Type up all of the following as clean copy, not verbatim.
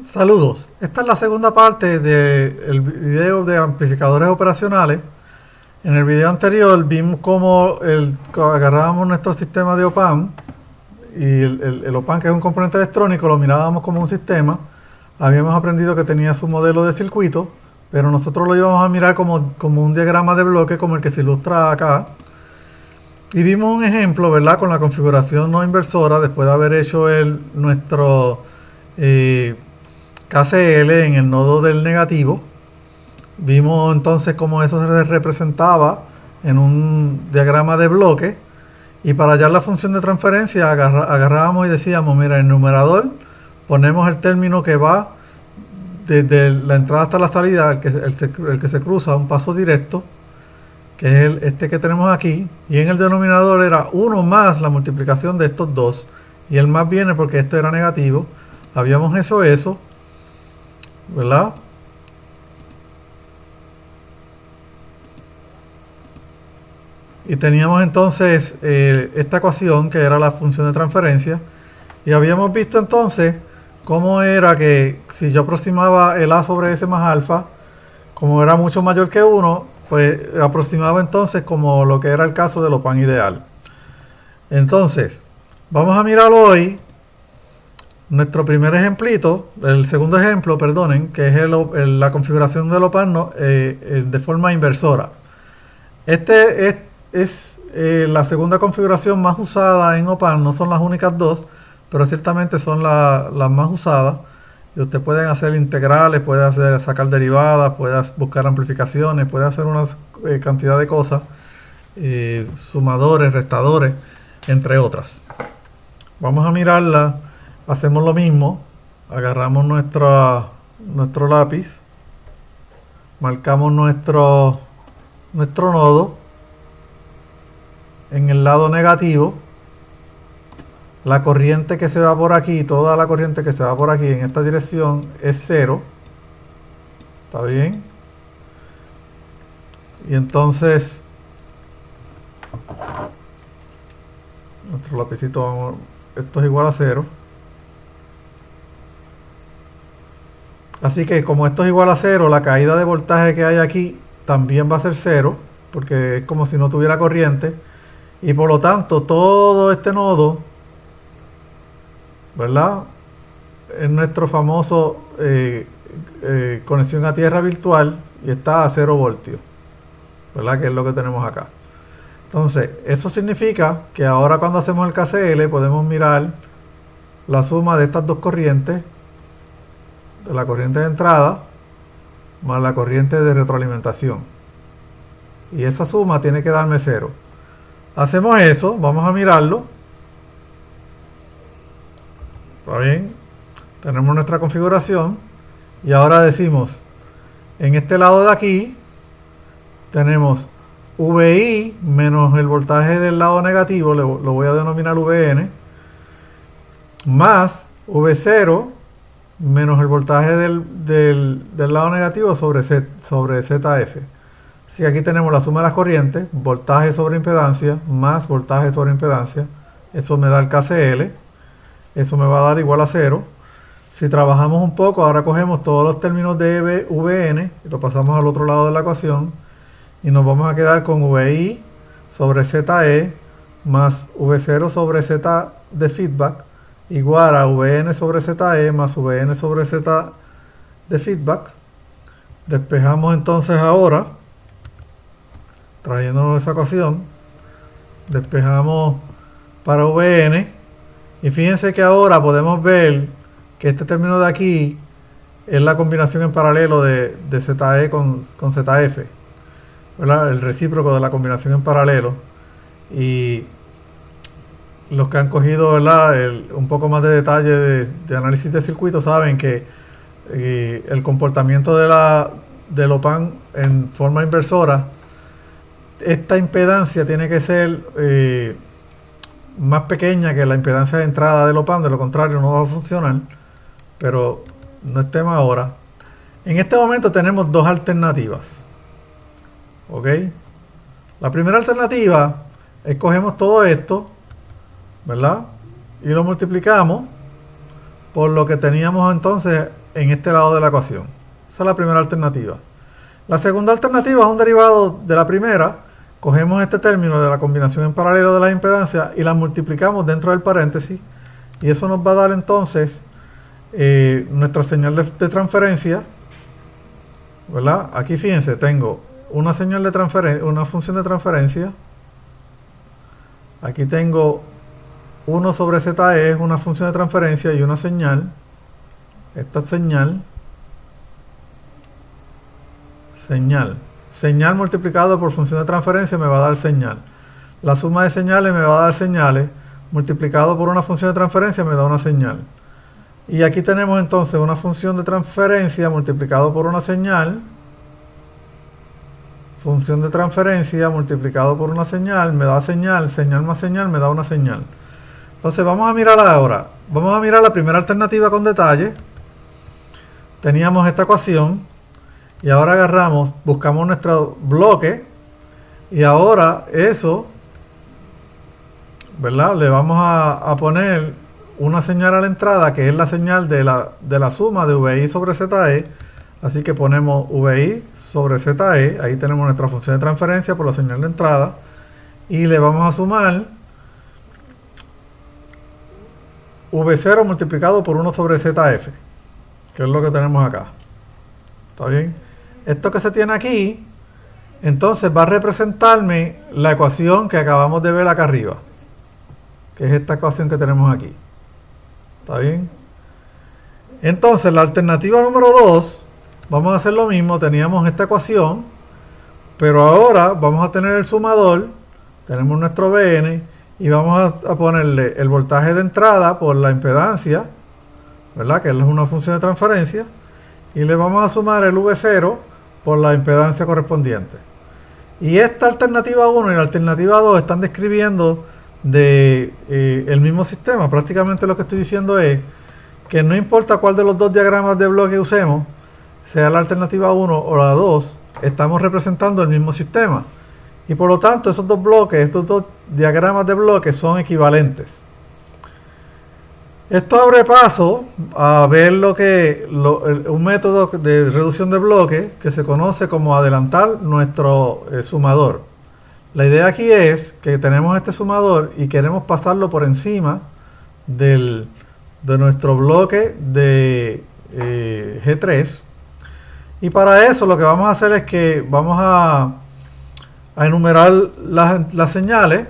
Saludos, esta es la segunda parte del video de amplificadores operacionales. En el video anterior vimos cómo agarrábamos nuestro sistema de OP-Amp y el OP-Amp, que es un componente electrónico, lo mirábamos como un sistema. Habíamos aprendido que tenía su modelo de circuito, pero nosotros lo íbamos a mirar como un diagrama de bloque como el que se ilustra acá. Y vimos un ejemplo, ¿verdad? Con la configuración no inversora, después de haber hecho nuestro KCL en el nodo del negativo. Vimos entonces cómo eso se representaba en un diagrama de bloque. Y para hallar la función de transferencia agarrábamos y decíamos, mira, en el numerador ponemos el término que va desde la entrada hasta la salida, el que se cruza un paso directo, que es este que tenemos aquí. Y en el denominador era 1 más la multiplicación de estos dos. Y el más viene porque este era negativo. Habíamos hecho eso, ¿verdad? Y teníamos entonces esta ecuación que era la función de transferencia. Y habíamos visto entonces cómo era que si yo aproximaba el A sobre S más alfa, como era mucho mayor que 1, pues aproximaba entonces como lo que era el caso del OP-Amp ideal. Entonces, vamos a mirar hoy nuestro primer ejemplito, el segundo ejemplo, perdonen, que es la configuración del OP-Amp de forma inversora. Este es la segunda configuración más usada en OP-Amp, no son las únicas dos, pero ciertamente son las más usadas. Y usted puede hacer integrales, puede sacar derivadas, puede buscar amplificaciones, puede hacer una cantidad de cosas, sumadores, restadores, entre otras. Vamos a mirarla, hacemos lo mismo, agarramos nuestro lápiz, marcamos nuestro nodo en el lado negativo. La corriente que se va por aquí, toda la corriente que se va por aquí en esta dirección es 0. ¿Está bien? Y entonces nuestro lapicito, esto es igual a 0. Así que como esto es igual a 0, la caída de voltaje que hay aquí también va a ser 0, porque es como si no tuviera corriente. Y por lo tanto todo este nodo, ¿verdad?, es nuestro famoso conexión a tierra virtual y está a 0 voltios, ¿verdad?, que es lo que tenemos acá. Entonces, eso significa que ahora cuando hacemos el KCL podemos mirar la suma de estas dos corrientes, de la corriente de entrada más la corriente de retroalimentación. Y esa suma tiene que darme 0. Hacemos eso, vamos a mirarlo. ¿Está bien? Tenemos nuestra configuración. Y ahora decimos, en este lado de aquí, tenemos VI menos el voltaje del lado negativo, lo voy a denominar VN, más V0 menos el voltaje del lado negativo sobre ZF. Así que aquí tenemos la suma de las corrientes, voltaje sobre impedancia, más voltaje sobre impedancia. Eso me da el KCL. Eso me va a dar igual a 0. Si trabajamos un poco, ahora cogemos todos los términos de VN y lo pasamos al otro lado de la ecuación. Y nos vamos a quedar con VI sobre ZE más V0 sobre Z de feedback igual a Vn sobre ZE más Vn sobre Z de feedback. Despejamos entonces ahora, trayéndonos esa ecuación, despejamos para Vn. Y fíjense que ahora podemos ver que este término de aquí es la combinación en paralelo de ZE con ZF, ¿verdad?, el recíproco de la combinación en paralelo. Y los que han cogido, ¿verdad?, un poco más de detalle de análisis de circuito saben que el comportamiento del OP-Amp en forma inversora, esta impedancia tiene que ser más pequeña que la impedancia de entrada del OP-Amp, de lo contrario no va a funcionar, pero no es tema ahora. En este momento tenemos dos alternativas, ¿ok? La primera alternativa es cogemos todo esto, ¿verdad?, y lo multiplicamos por lo que teníamos entonces en este lado de la ecuación. Esa es la primera alternativa. La segunda alternativa es un derivado de la primera. Cogemos este término de la combinación en paralelo de las impedancias y las multiplicamos dentro del paréntesis. Y eso nos va a dar entonces nuestra señal de transferencia, ¿verdad? Aquí fíjense, tengo una señal de transferencia, una función de transferencia. Aquí tengo 1 sobre ZE, es una función de transferencia y una señal. Esta señal multiplicado por función de transferencia me va a dar señal. La suma de señales me va a dar señales, multiplicado por una función de transferencia me da una señal. Y aquí tenemos entonces una función de transferencia multiplicado por una señal. Función de transferencia multiplicado por una señal me da señal, señal más señal me da una señal. Entonces vamos a mirar ahora. Vamos a mirar la primera alternativa con detalle. Teníamos esta ecuación y ahora agarramos, buscamos nuestro bloque y ahora eso, ¿verdad? Le vamos a poner una señal a la entrada que es la señal de la suma de VI sobre ZE. Así que ponemos VI sobre ZE, ahí tenemos nuestra función de transferencia por la señal de entrada y le vamos a sumar V0 multiplicado por 1 sobre ZF, que es lo que tenemos acá. ¿Está bien? Esto que se tiene aquí, entonces va a representarme la ecuación que acabamos de ver acá arriba, que es esta ecuación que tenemos aquí. ¿Está bien? Entonces, la alternativa número 2, vamos a hacer lo mismo. Teníamos esta ecuación, pero ahora vamos a tener el sumador, tenemos nuestro Vn, y vamos a ponerle el voltaje de entrada por la impedancia, ¿verdad? Que es una función de transferencia, y le vamos a sumar el V0 por la impedancia correspondiente. Y esta alternativa 1 y la alternativa 2 están describiendo el mismo sistema. Prácticamente lo que estoy diciendo es que no importa cuál de los dos diagramas de bloque usemos, sea la alternativa 1 o la 2, estamos representando el mismo sistema. Y por lo tanto, esos dos bloques, estos dos diagramas de bloques son equivalentes. Esto abre paso a ver un método de reducción de bloques que se conoce como adelantar nuestro sumador. La idea aquí es que tenemos este sumador y queremos pasarlo por encima de nuestro bloque de G3. Y para eso lo que vamos a hacer es que vamos a enumerar las señales.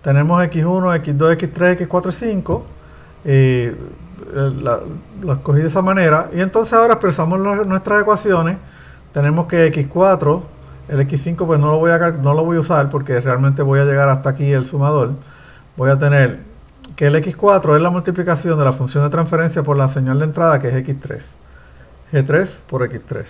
Tenemos X1, X2, X3, X4, X5. Lo escogí de esa manera. Y entonces ahora expresamos nuestras ecuaciones. Tenemos que X4, el X5 pues no lo voy a usar porque realmente voy a llegar hasta aquí el sumador. Voy a tener que el X4 es la multiplicación de la función de transferencia por la señal de entrada que es X3. G3 por X3.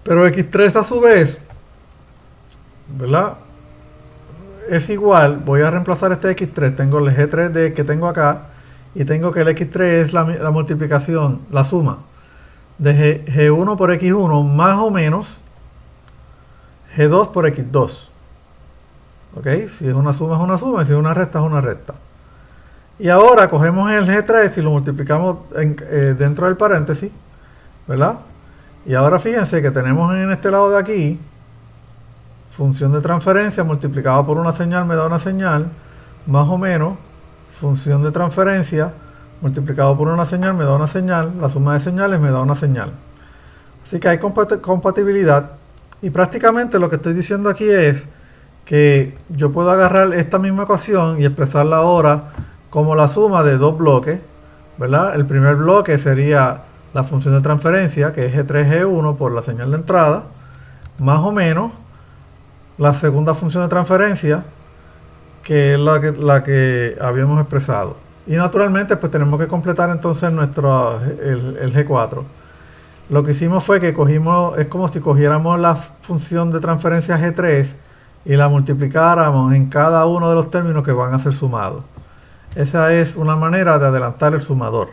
Pero X3 a su vez, ¿verdad? Es igual, voy a reemplazar este X3, tengo el G3 que tengo acá, y tengo que el X3 es la multiplicación, la suma de G1 por X1 más o menos G2 por X2. ¿Ok? Si es una suma es una suma, y si es una recta es una recta. Y ahora cogemos el G3 y lo multiplicamos dentro del paréntesis, ¿verdad? Y ahora fíjense que tenemos en este lado de aquí función de transferencia multiplicado por una señal me da una señal, más o menos función de transferencia multiplicado por una señal me da una señal, la suma de señales me da una señal. Así que hay compatibilidad y prácticamente lo que estoy diciendo aquí es que yo puedo agarrar esta misma ecuación y expresarla ahora como la suma de dos bloques, ¿verdad? El primer bloque sería la función de transferencia, que es G3G1 por la señal de entrada, más o menos la segunda función de transferencia, que es la que habíamos expresado. Y naturalmente pues tenemos que completar entonces el G4. Lo que hicimos fue que es como si cogiéramos la función de transferencia G3 y la multiplicáramos en cada uno de los términos que van a ser sumados. Esa es una manera de adelantar el sumador.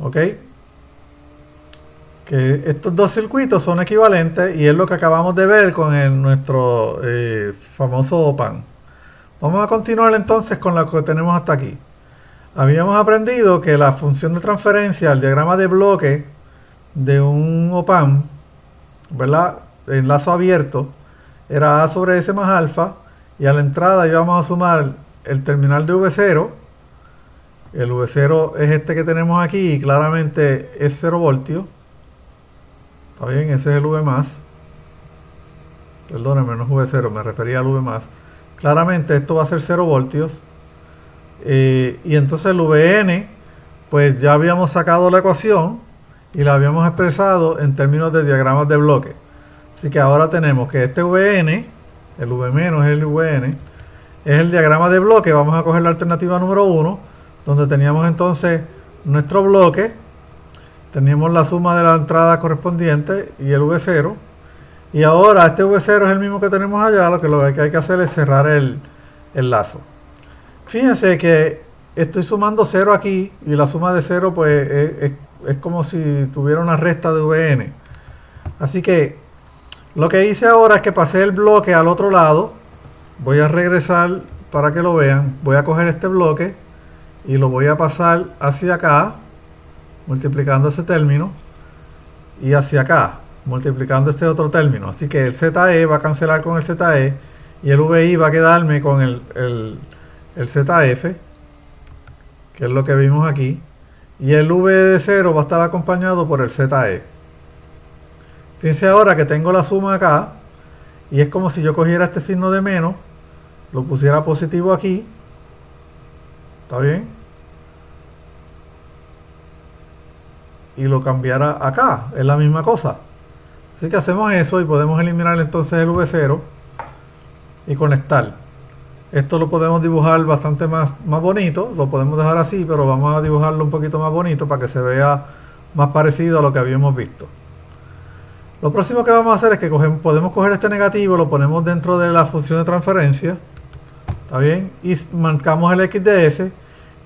¿Ok? Que estos dos circuitos son equivalentes y es lo que acabamos de ver con nuestro famoso OPAN. Vamos a continuar entonces con lo que tenemos hasta aquí. Habíamos aprendido que la función de transferencia, el diagrama de bloque de un OPAMP, ¿verdad? En lazo abierto, era A sobre S más alfa, y a la entrada íbamos a sumar el terminal de V0. El V0 es este que tenemos aquí y claramente es 0 voltios. ¿Está bien? Ese es el V más. Perdónenme, no es V0, me refería al V más. Claramente esto va a ser 0 voltios. Y entonces el Vn, pues ya habíamos sacado la ecuación y la habíamos expresado en términos de diagramas de bloque. Así que ahora tenemos que este Vn, el V menos el Vn, es el diagrama de bloque. Vamos a coger la alternativa número 1, donde teníamos entonces nuestro bloque, teníamos la suma de la entrada correspondiente y el V0. Y ahora este V0 es el mismo que tenemos allá, lo que hay que hacer es cerrar el lazo. Fíjense que estoy sumando 0 aquí y la suma de 0 pues es como si tuviera una resta de Vn. Así que lo que hice ahora es que pasé el bloque al otro lado. Voy a regresar para que lo vean. Voy a coger este bloque y lo voy a pasar hacia acá, multiplicando ese término, y hacia acá, multiplicando este otro término. Así que el ZE va a cancelar con el ZE y el VI va a quedarme con el ZF, que es lo que vimos aquí, y el V de 0 va a estar acompañado por el ZE. Fíjense ahora que tengo la suma acá, y es como si yo cogiera este signo de menos, lo pusiera positivo aquí, ¿está bien? Y lo cambiara acá, es la misma cosa. Así que hacemos eso y podemos eliminar entonces el V0 y conectar. Esto lo podemos dibujar bastante más bonito, lo podemos dejar así, pero vamos a dibujarlo un poquito más bonito para que se vea más parecido a lo que habíamos visto. Lo próximo que vamos a hacer es que podemos coger este negativo, lo ponemos dentro de la función de transferencia, ¿está bien? Y marcamos el x de s,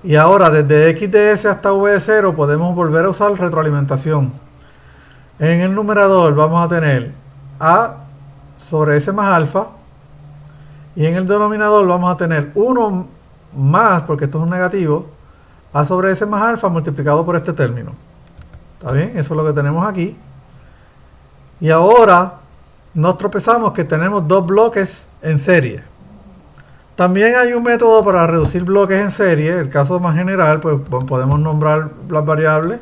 y ahora desde x de s hasta v de 0 podemos volver a usar retroalimentación. En el numerador vamos a tener a sobre s más alfa, y en el denominador vamos a tener 1 más, porque esto es un negativo, a sobre s más alfa multiplicado por este término. ¿Está bien? Eso es lo que tenemos aquí. Y ahora nos tropezamos que tenemos dos bloques en serie. También hay un método para reducir bloques en serie. El caso más general, pues podemos nombrar las variables.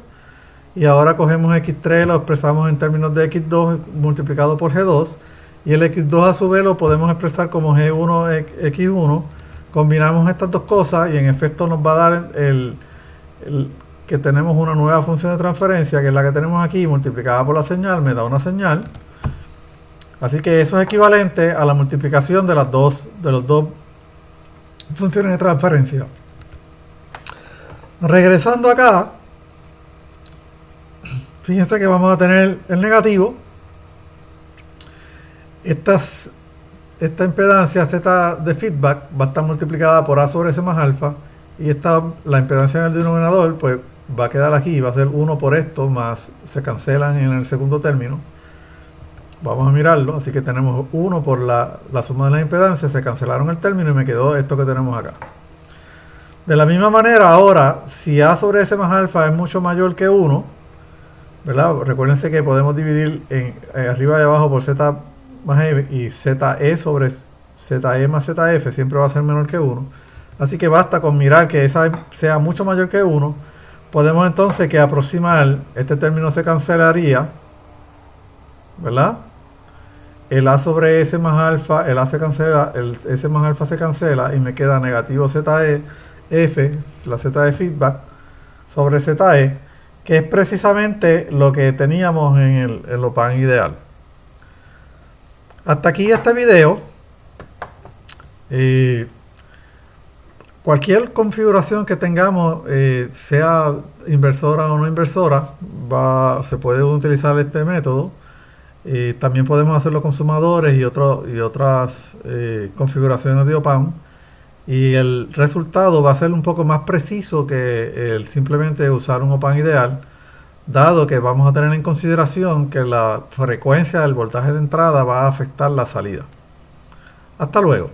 Y ahora cogemos x3, lo expresamos en términos de x2 multiplicado por g2. Y el x2 a su vez lo podemos expresar como g1 x1. Combinamos estas dos cosas y en efecto nos va a dar que tenemos una nueva función de transferencia, que es la que tenemos aquí, multiplicada por la señal, me da una señal. Así que eso es equivalente a la multiplicación de las dos funciones de transferencia. Regresando acá, fíjense que vamos a tener el negativo. Esta impedancia Z de feedback va a estar multiplicada por A sobre S más alfa, y la impedancia en el denominador pues va a quedar aquí, va a ser 1 por esto, más se cancelan en el segundo término. Vamos a mirarlo, así que tenemos 1 por la suma de las impedancias, se cancelaron el término y me quedó esto que tenemos acá. De la misma manera, ahora, si A sobre S más alfa es mucho mayor que 1, ¿verdad? Recuérdense que podemos dividir en arriba y abajo por Z más E, y ZE sobre ZE más ZF siempre va a ser menor que 1. Así que basta con mirar que esa sea mucho mayor que 1. Podemos entonces que aproximar, este término se cancelaría, ¿verdad? El A sobre S más alfa, el A se cancela, el S más alfa se cancela y me queda negativo ZE F, la Z de feedback, sobre ZE, que es precisamente lo que teníamos en el OPAMP ideal. Hasta aquí este video. Cualquier configuración que tengamos, sea inversora o no inversora, se puede utilizar este método. También podemos hacerlo con sumadores y otras configuraciones de OPAMP. Y el resultado va a ser un poco más preciso que el simplemente usar un OPAMP ideal, dado que vamos a tener en consideración que la frecuencia del voltaje de entrada va a afectar la salida. Hasta luego.